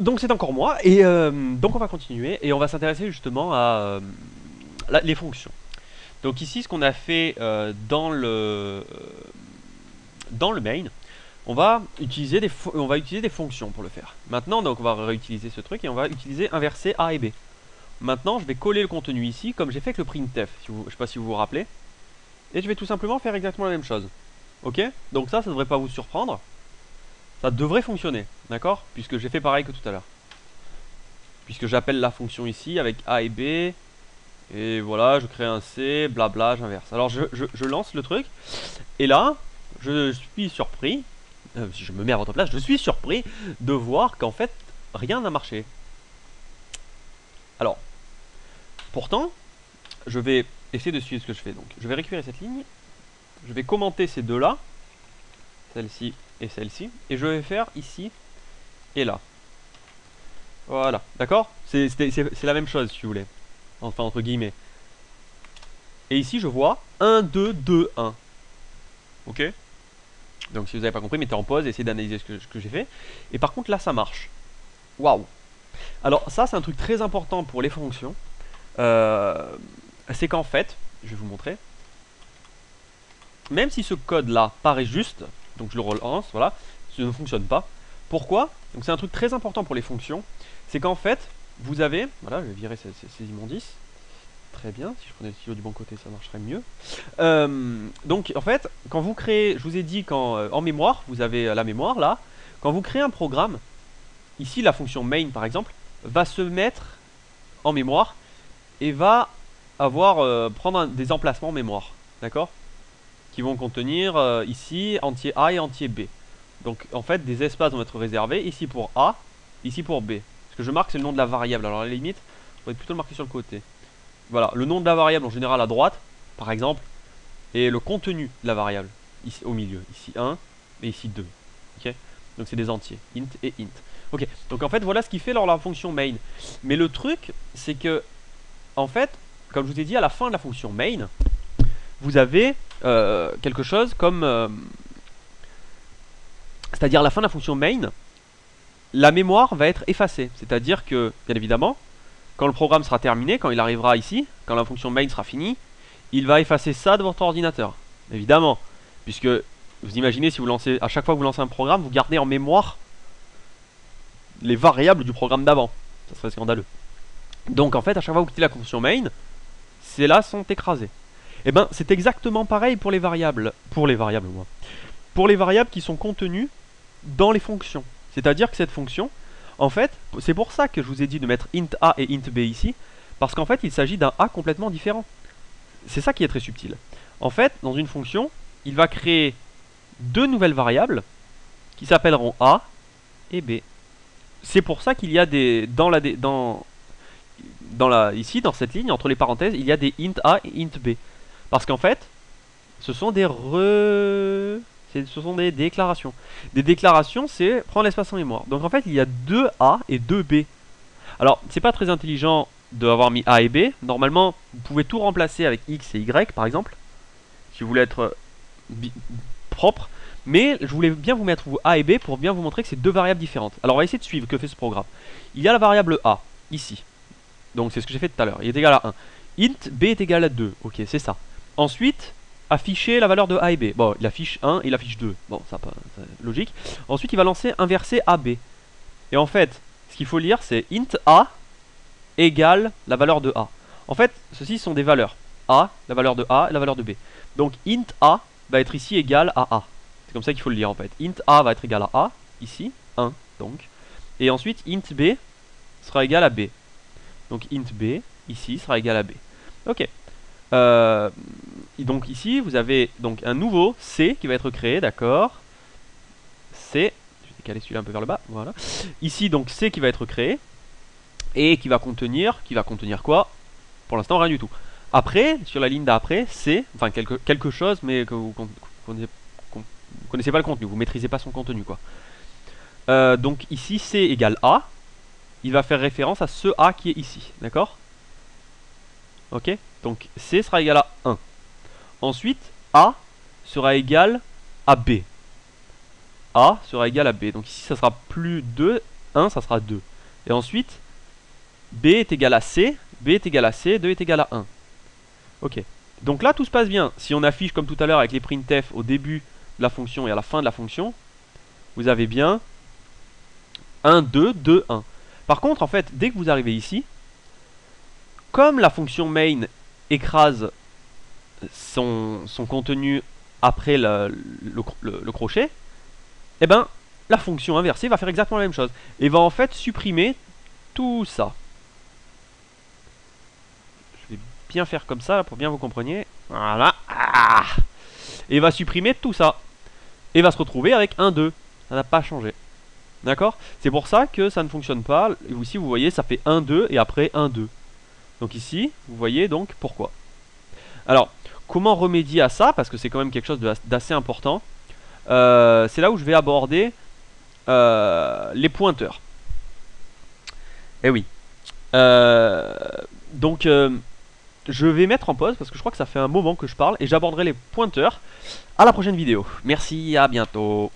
Donc c'est encore moi, et donc on va continuer, et on va s'intéresser justement à les fonctions. Donc ici, ce qu'on a fait dans le main, on va utiliser des fonctions pour le faire. Maintenant, donc on va réutiliser ce truc, et on va utiliser inverser A et B. Maintenant, je vais coller le contenu ici, comme j'ai fait avec le printf, je ne sais pas si vous vous rappelez. Et je vais tout simplement faire exactement la même chose. Ok? Donc ça devrait pas vous surprendre. Ça devrait fonctionner, d'accord? Puisque j'ai fait pareil que tout à l'heure. Puisque j'appelle la fonction ici avec A et B. Et voilà, je crée un C, blabla, j'inverse. Alors je lance le truc. Et là, je suis surpris. Si je me mets à votre place, je suis surpris de voir qu'en fait, rien n'a marché. Alors, pourtant, je vais essayer de suivre ce que je fais. Donc, je vais récupérer cette ligne. Je vais commenter ces deux-là. Celle-ci et celle-ci. Et je vais faire ici et là. Voilà, d'accord? C'est la même chose si vous voulez. Enfin, entre guillemets. Et ici, je vois 1, 2, 2, 1. Ok? Donc, si vous n'avez pas compris, mettez en pause et essayez d'analyser ce que j'ai fait. Et par contre, là, ça marche. Waouh! Alors, ça, c'est un truc très important pour les fonctions. C'est qu'en fait, je vais vous montrer. Même si ce code-là paraît juste, donc je le relance, voilà, ça ne fonctionne pas. Pourquoi? Donc, c'est un truc très important pour les fonctions. C'est qu'en fait, vous avez. Voilà, je vais virer ces immondices. Très bien, si je prenais le stylo du bon côté, ça marcherait mieux. Donc, en fait, quand vous créez, je vous ai dit qu'en en mémoire, vous avez la mémoire là. Quand vous créez un programme, ici la fonction main par exemple, va se mettre en mémoire et va prendre des emplacements en mémoire, d'accord? Qui vont contenir ici entier A et entier B. Donc, en fait, des espaces vont être réservés ici pour A, ici pour B. Ce que je marque, c'est le nom de la variable. Alors, à la limite, on va plutôt le marquer sur le côté. Voilà, le nom de la variable en général à droite, par exemple, et le contenu de la variable, ici au milieu, ici 1 et ici 2. Ok? Donc c'est des entiers, int et int. Ok, donc en fait voilà ce qu'il fait lors de la fonction main. Mais le truc, c'est que, en fait, comme je vous ai dit, à la fin de la fonction main, vous avez quelque chose comme... c'est-à-dire à la fin de la fonction main, la mémoire va être effacée. C'est-à-dire que, bien évidemment, quand le programme sera terminé, quand il arrivera ici, quand la fonction main sera finie, il va effacer ça de votre ordinateur. Évidemment. Puisque vous imaginez, si vous lancez, à chaque fois que vous lancez un programme, vous gardez en mémoire les variables du programme d'avant. Ça serait scandaleux. Donc en fait, à chaque fois que vous quittez la fonction main, ces-là sont écrasés. Et ben, c'est exactement pareil pour les variables. Pour les variables, moi. Pour les variables qui sont contenues dans les fonctions. C'est-à-dire que cette fonction, en fait, c'est pour ça que je vous ai dit de mettre int a et int b ici. Parce qu'en fait, il s'agit d'un a complètement différent. C'est ça qui est très subtil. En fait, dans une fonction, il va créer deux nouvelles variables qui s'appelleront a et b. C'est pour ça qu'il y a des ici dans cette ligne entre les parenthèses, il y a des int a et int b. Parce qu'en fait, ce sont des déclarations. Des déclarations, c'est prendre l'espace en mémoire. Donc en fait, il y a deux a et deux b. Alors, c'est pas très intelligent d'avoir mis A et B. Normalement, vous pouvez tout remplacer avec X et Y, par exemple, si vous voulez être propre. Mais je voulais bien vous mettre A et B pour bien vous montrer que c'est deux variables différentes. Alors, on va essayer de suivre que fait ce programme. Il y a la variable A, ici. Donc, c'est ce que j'ai fait tout à l'heure. Il est égal à 1. Int B est égal à 2. Ok, c'est ça. Ensuite, afficher la valeur de A et B. Bon, il affiche 1, il affiche 2. Bon, ça, logique. Ensuite, il va lancer inverser AB. Et en fait, ce qu'il faut lire, c'est int A égale la valeur de A. En fait, ceci sont des valeurs. A, la valeur de A et la valeur de B. Donc int A va être ici égal à A. C'est comme ça qu'il faut le lire en fait. Int A va être égal à A, ici, 1 donc. Et ensuite int B sera égal à B. Donc int B, ici, sera égal à B. Ok. Donc ici, vous avez donc un nouveau C qui va être créé, d'accord. C, je vais décaler celui-là un peu vers le bas, voilà. Ici, donc C qui va être créé. Et qui va contenir quoi? Pour l'instant, rien du tout. Après, sur la ligne d'après, c'est, enfin quelque chose, mais que vous connaissez pas le contenu, vous maîtrisez pas son contenu, quoi. Donc ici, C égale A, il va faire référence à ce A qui est ici, d'accord? Ok? Donc C sera égal à 1. Ensuite, A sera égal à B. A sera égal à B. Donc ici, ça sera plus 2, 1, ça sera 2. Et ensuite, B est égal à C, B est égal à C, 2 est égal à 1. Ok. Donc là, tout se passe bien. Si on affiche comme tout à l'heure avec les printf au début de la fonction et à la fin de la fonction, vous avez bien 1, 2, 2, 1. Par contre, en fait, dès que vous arrivez ici, comme la fonction main écrase son contenu après le crochet, eh ben, la fonction inversée va faire exactement la même chose. Et va en fait supprimer tout ça. Je vais bien faire comme ça là, pour bien vous compreniez. Voilà. Ah, et va supprimer tout ça. Et va se retrouver avec 1, 2. Ça n'a pas changé. D'accord? C'est pour ça que ça ne fonctionne pas. Et ici, vous voyez, ça fait 1, 2 et après 1, 2. Donc ici, vous voyez donc pourquoi. Alors, comment remédier à ça? Parce que c'est quand même quelque chose d'assez important. C'est là où je vais aborder les pointeurs. Eh oui. Donc, je vais mettre en pause parce que je crois que ça fait un moment que je parle et j'aborderai les pointeurs à la prochaine vidéo. Merci, à bientôt.